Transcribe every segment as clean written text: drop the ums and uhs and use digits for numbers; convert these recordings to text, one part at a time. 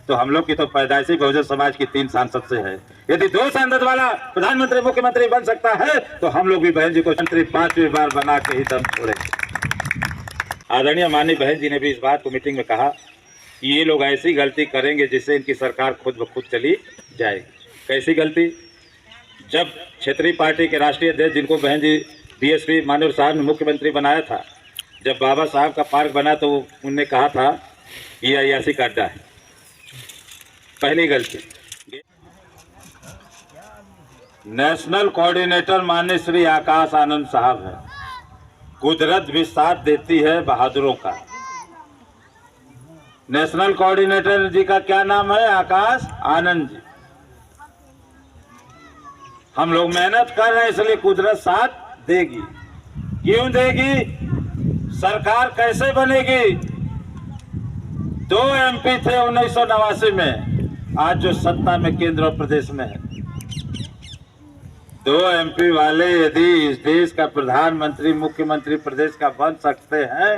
तो हम लोग की तो पैदाइशी बहुजन समाज की 3 सांसद से है। यदि 2 सांसद वाला प्रधानमंत्री मुख्यमंत्री बन सकता है तो हम लोग भी बहन जी को मंत्री 5वीं बार बना के ही दम छोड़ेंगे। आदरणीय माननीय बहन जी ने भी इस बात को मीटिंग में कहा कि ये लोग ऐसी गलती करेंगे जिससे इनकी सरकार खुद ब खुद चली जाएगी। कैसी गलती? जब क्षेत्रीय पार्टी के राष्ट्रीय अध्यक्ष, जिनको बहन जी बीएसपी माननीय साहब ने मुख्यमंत्री बनाया था, जब बाबा साहब का पार्क बना तो उनने कहा था ये अयासी का अड्डा है। पहली गलती। नेशनल कोऑर्डिनेटर माननीय श्री आकाश आनंद साहब है। कुदरत भी साथ देती है बहादुरों का। नेशनल कोऑर्डिनेटर जी का क्या नाम है? आकाश आनंद जी। हम लोग मेहनत कर रहे हैं इसलिए कुदरत साथ देगी। क्यों देगी? सरकार कैसे बनेगी? 2 MP थे 1989 में, आज जो सत्ता में केंद्र और प्रदेश में है। 2 MP वाले यदि इस देश का प्रधानमंत्री मुख्यमंत्री प्रदेश का बन सकते हैं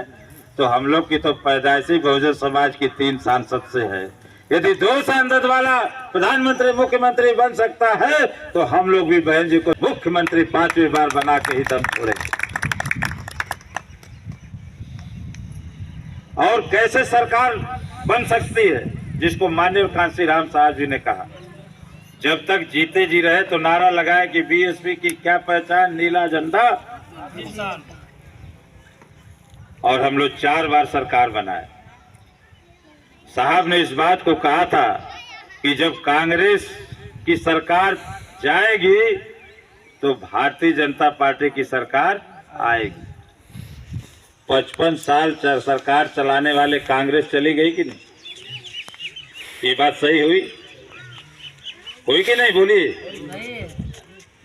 तो हम लोग की तो पैदाइशी बहुजन समाज की 3 सांसद से है। यदि 2 सांसद वाला प्रधानमंत्री मुख्यमंत्री बन सकता है तो हम लोग भी बहन जी को मुख्यमंत्री 5वीं बार बना के ही दम छोड़ेंगे। और कैसे सरकार बन सकती है? जिसको माननीय कांशीराम साहब जी ने कहा, जब तक जीते जी रहे तो नारा लगाए कि बीएसपी की क्या पहचान? नीला झंडा। और हम लोग 4 बार सरकार बनाए। साहब ने इस बात को कहा था कि जब कांग्रेस की सरकार जाएगी तो भारतीय जनता पार्टी की सरकार आएगी। 55 साल सरकार चलाने वाले कांग्रेस चली गई कि नहीं? ये बात सही हुई कि नहीं? बोलिए।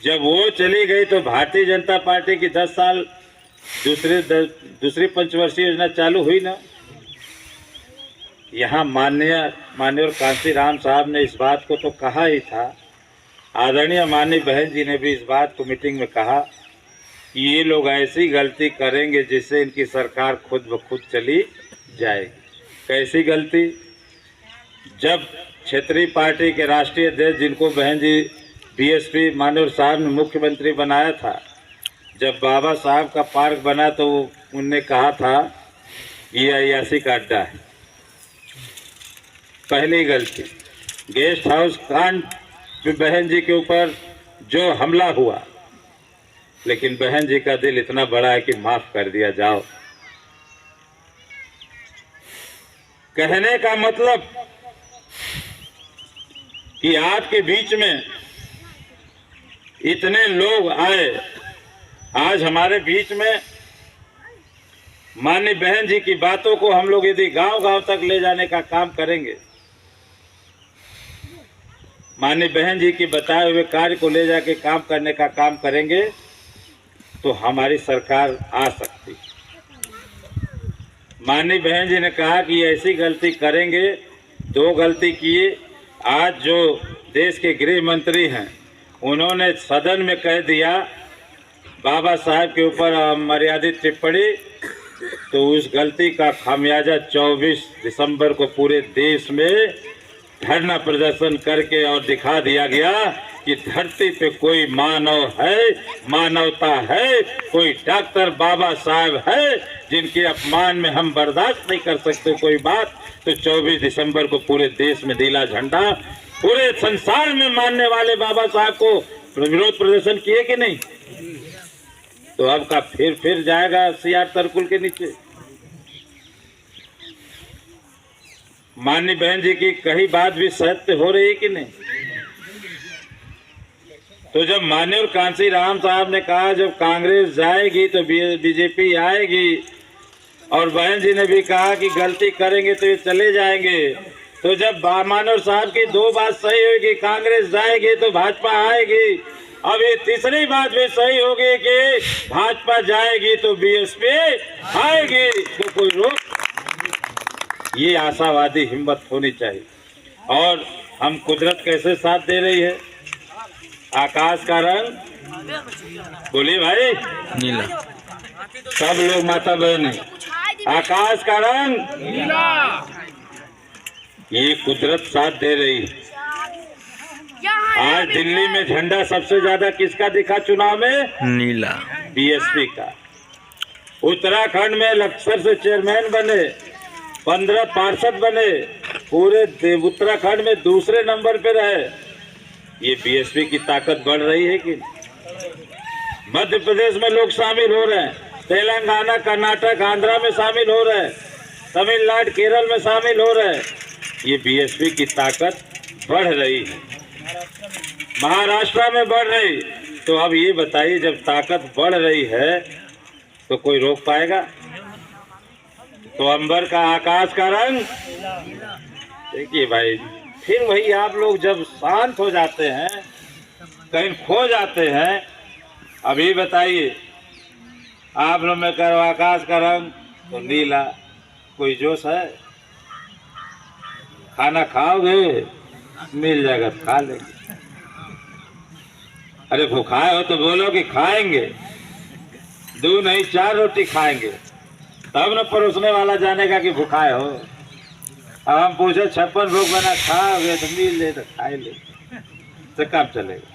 जब वो चली गई तो भारतीय जनता पार्टी की 10 साल दूसरी पंचवर्षीय योजना चालू हुई ना। यहाँ माननीय कांशीराम साहब ने इस बात को तो कहा ही था। आदरणीय माननीय बहन जी ने भी इस बात को मीटिंग में कहा कि ये लोग ऐसी गलती करेंगे जिससे इनकी सरकार खुद ब खुद चली जाएगी। कैसी गलती? जब क्षेत्रीय पार्टी के राष्ट्रीय अध्यक्ष, जिनको बहन जी बीएसपी माननीय साहब ने मुख्यमंत्री बनाया था, जब बाबा साहब का पार्क बना तो उनने कहा था ये अयासी का अड्डा है। पहली गलती। गेस्ट हाउस कांड में बहन जी के ऊपर जो हमला हुआ, लेकिन बहन जी का दिल इतना बड़ा है कि माफ कर दिया जाओ। कहने का मतलब कि आपके बीच में इतने लोग आए, आज हमारे बीच में माननीय बहन जी की बातों को हम लोग यदि गांव-गांव तक ले जाने का काम करेंगे, माननीय बहन जी की बताए हुए कार्य को ले जाके काम करने का काम करेंगे तो हमारी सरकार आ सकती। माननीय बहन जी ने कहा कि ऐसी गलती करेंगे। 2 गलती किए। आज जो देश के गृह मंत्री हैं उन्होंने सदन में कह दिया बाबा साहब के ऊपर अमर्यादित टिप्पणी, तो उस गलती का खामियाजा 24 दिसंबर को पूरे देश में धरना प्रदर्शन करके और दिखा दिया गया कि धरती पे कोई मानव है, मानवता है, कोई डॉक्टर बाबा साहब है जिनके अपमान में हम बर्दाश्त नहीं कर सकते कोई बात। तो 24 दिसंबर को पूरे देश में नीला झंडा, पूरे संसार में मानने वाले बाबा साहब को विरोध प्रदर्शन किए कि नहीं? तो अब का फिर जाएगा सीआर सर्कुल के नीचे। माननीय बहन जी की कही बात भी सत्य हो रही है कि नहीं? तो जब माननीय कांशीराम साहब ने कहा जब कांग्रेस जाएगी तो बीजेपी आएगी, और बहन जी ने भी कहा कि गलती करेंगे तो ये चले जाएंगे, तो जब माननीय साहब की 2 बात सही होगी, कांग्रेस जाएगी तो भाजपा आएगी, अब ये तीसरी बात भी सही होगी कि भाजपा जाएगी तो बीएसपी आएगी, तो कोई रोक। ये आशावादी हिम्मत होनी चाहिए। और हम कुदरत कैसे साथ दे रही है? आकाश का रंग बोलिए भाई नीला। सब लोग माता बहन, आकाश का रंग नीला। ये कुदरत साथ दे रही है। आज दिल्ली में झंडा सबसे ज्यादा किसका दिखा चुनाव में? नीला। बीएसपी का। उत्तराखंड में लक्सर से चेयरमैन बने, 15 पार्षद बने, पूरे उत्तराखंड में दूसरे नंबर पे रहे। ये बीएसपी की ताकत बढ़ रही है कि? मध्य प्रदेश में लोग शामिल हो रहे हैं, तेलंगाना, कर्नाटक, आंध्रा में शामिल हो रहे हैं, तमिलनाडु, केरल में शामिल हो रहे हैं। ये बीएसपी की ताकत बढ़ रही है, महाराष्ट्र में बढ़ रही। तो अब ये बताइए, जब ताकत बढ़ रही है तो कोई रोक पाएगा? तो अंबर का, आकाश का रंग देखिए भाई, फिर वही आप लोग जब शांत हो जाते हैं, कहीं खो जाते हैं। अभी बताइए, आप लोग में करो आकाश का रंग तो नीला, कोई जोश है? खाना खाओगे, मिल जाएगा खा लेंगे। अरे भूखाए हो तो बोलो कि खाएंगे, 2 नहीं 4 रोटी खाएंगे, तब न परोसने वाला जानेगा कि भूखाए हो। अब हम पूछे 56 भोग बना खाओगे तो मिल ले तो खाए ले, तो कब चलेगा?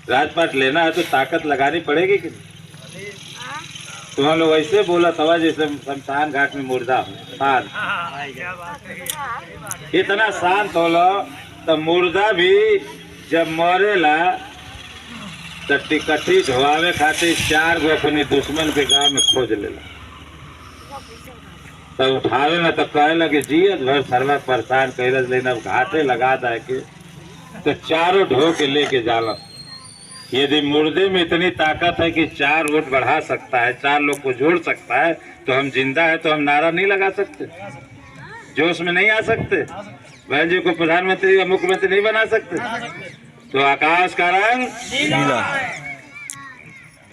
राजपाट लेना है तो ताकत लगानी पड़ेगी कि नहीं? तो हम लोग ऐसे बोला था जैसे शमशान घाट में मुर्दा हो, शांत, इतना शांत हो तो मुर्दा भी जब मरेला तो टिकट्ठी धोआवे खातिर 4 गो अपने दुश्मन के गांव में खोज लेला, तो उठावे ना तो कहे लगे जियत भर सर्वा परेशान कर लेना, घाटे लगा दे के तो 4 ढो के लेके जाला। यदि मुर्दे में इतनी ताकत है कि 4 वोट बढ़ा सकता है, 4 लोग को जोड़ सकता है, तो हम जिंदा है तो हम नारा नहीं लगा सकते? जोश में नहीं आ सकते? बहन जी को प्रधानमंत्री या मुख्यमंत्री नहीं बना सकते? तो आकाश का रंग नीला,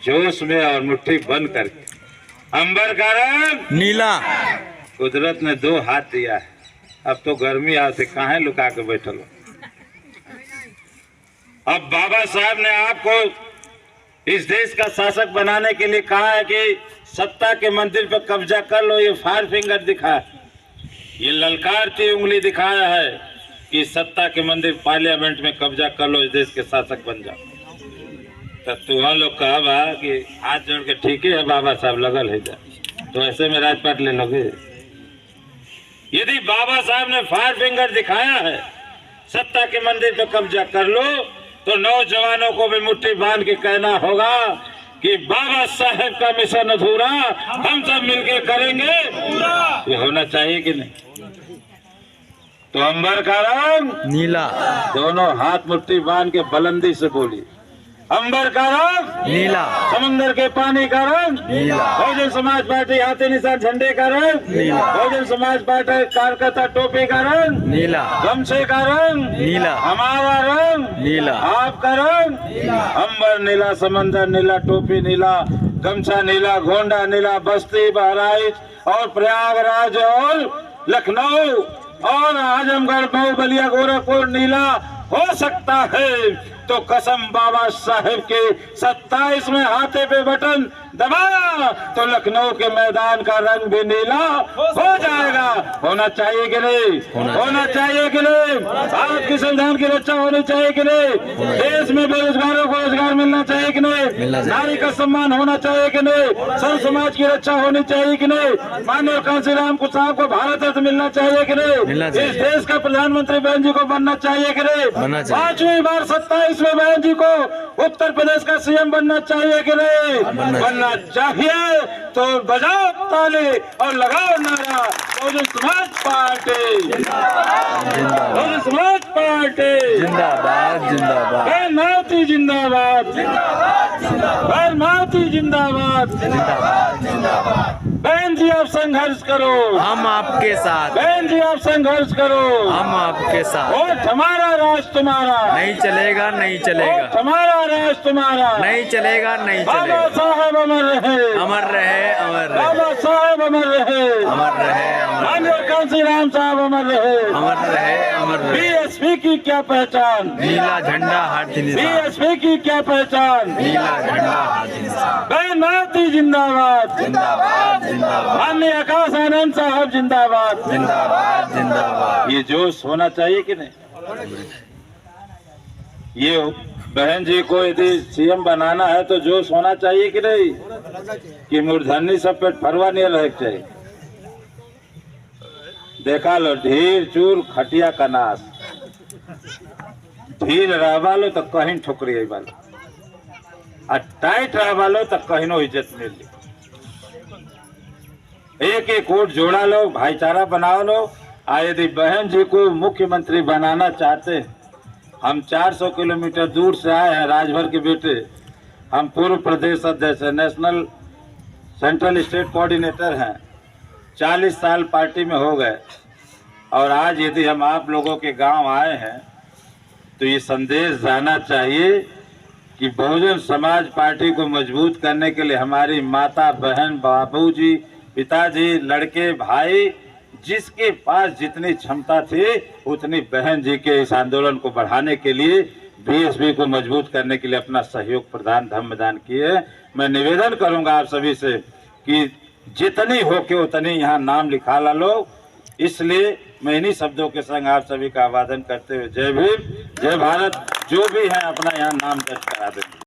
जोश में और मुट्ठी बंद करके। अंबर का रंग नीला। कुदरत ने 2 हाथ दिया है, अब तो गर्मी आती, कहाँ लुका के बैठल हो? अब बाबा साहब ने आपको इस देश का शासक बनाने के लिए कहा है कि सत्ता के मंदिर पर कब्जा कर लो। ये 5 फिंगर दिखा, ये ललकारती उंगली दिखाया है कि सत्ता के मंदिर पार्लियामेंट में कब्जा कर लो, इस देश के शासक बन जाओ। तो तुम लोग कहा कि हाथ जोड़ के ठीक है बाबा साहब लगल है जा, तो ऐसे में राजपाट ले लोगे? यदि बाबा साहब ने 5 फिंगर दिखाया है सत्ता के मंदिर पर कब्जा कर लो, तो नौजवानों को भी मुट्ठी बांध के कहना होगा कि बाबा साहब का मिशन अधूरा हम सब मिलके करेंगे पूरा। ये होना चाहिए कि नहीं? तो अंबर का रंग नीला। दोनों हाथ मुट्ठी बांध के बुलंदी से बोली, अंबर का रंग नीला, समुद्र के पानी का रंग नीला, बहुजन समाज पार्टी हाथी निशान झंडे का रंग नीला, बहुजन समाज पार्टी कार्यकर्ता टोपी का रंग नीला, गमछे का रंग नीला, हमारा रंग नीला, आपका रंग अंबर नीला, समंदर नीला, टोपी नीला, गमछा नीला, गोंडा नीला, बस्ती, बहराइच और प्रयागराज और लखनऊ और आजमगढ़, मऊ, बलिया, गोरखपुर नीला हो सकता है। तो कसम बाबा साहेब के 27वें हाथे पे बटन दबाया तो लखनऊ के मैदान का रंग भी नीला हो जाएगा। होना चाहिए कि नहीं? होना चाहिए कि नहीं? आपकी संविधान की रक्षा होनी चाहिए कि नहीं? देश में बेरोजगारों को रोजगार मिलना चाहिए कि नहीं? नारी का सम्मान होना चाहिए कि नहीं? सर्व समाज की रक्षा होनी चाहिए कि नहीं? माननीय कांसी राम को साहब को भारत रत्न मिलना चाहिए कि नहीं? इस देश का प्रधानमंत्री बहन जी को बनना चाहिए कि नहीं? 5वीं बार 27वें बहन जी को उत्तर प्रदेश का सीएम बनना चाहिए कि नहीं? बनना चाहिए। तो बजाओ ताली और लगाओ नारा, बहुजन समाज पार्टी, बहुजन समाज पार्टी जिंदाबाद, जिंदाबाद, बहन माती जिंदाबाद, बहन माती जिंदाबाद, बहन जी आप संघर्ष करो, हम आपके साथ, बहन जी आप संघर्ष करो, हम आपके साथ। वोट हमारा, राज तुम्हारा, नहीं चलेगा, नहीं चलेगा, वोट हमारा, राज तुम्हारा, नहीं चलेगा, नहीं बाबा चलेगा। साहब अमर रहे, अमर रहे, अमर रहे, बाबा साहब अमर रहे, अमर रहे, अमर माननीय कांसी राम साहब अमर रहे, अमर रहे, अमर रहे। बीएसपी बीएसपी की क्या पहचान, नीला झंडा हाथी निशान, बीएसपी की क्या पहचान, नीला झंडा हाथी निशान, बहन भारती जिंदाबाद, जिंदाबाद जिंदाबाद माननीय आकाश आनंद साहब जिंदाबाद। जिंदाबाद जिंदाबाद। ये जोश होना चाहिए कि नहीं? ये बहन जी को यदि सीएम बनाना है तो जोश होना चाहिए कि नहीं, कि मूर्धन्य सब पे फरवा नहीं रहे चाहिए। देखा लो ढीर चूर खटिया का नाश, ढील रहवा लो तो कहीं ठुकरी आई बाल, और टाइट रहवा लो तो कहीं नो इज्जत मिली। एक एक वोट जोड़ा लो, भाईचारा बनाओ लो। यदि बहन जी को मुख्यमंत्री बनाना चाहते हैं, हम 400 किलोमीटर दूर से आए हैं, राजभर के बेटे। हम पूर्व प्रदेश अध्यक्ष हैं, नेशनल सेंट्रल स्टेट कोऑर्डिनेटर हैं, 40 साल पार्टी में हो गए। और आज यदि हम आप लोगों के गांव आए हैं तो ये संदेश जाना चाहिए कि बहुजन समाज पार्टी को मजबूत करने के लिए हमारी माता बहन बाबूजी पिताजी लड़के भाई जिसके पास जितनी क्षमता थी उतनी बहन जी के इस आंदोलन को बढ़ाने के लिए बीएसपी को मजबूत करने के लिए अपना सहयोग प्रदान धर्मदान किए। मैं निवेदन करूंगा आप सभी से कि जितनी हो के उतनी यहाँ नाम लिखा ला लो। इसलिए मैं इन्हीं शब्दों के संग आप सभी का आवादन करते हुए जय भीम जय भारत जो भी है अपना यहाँ नाम दर्ज करा दे।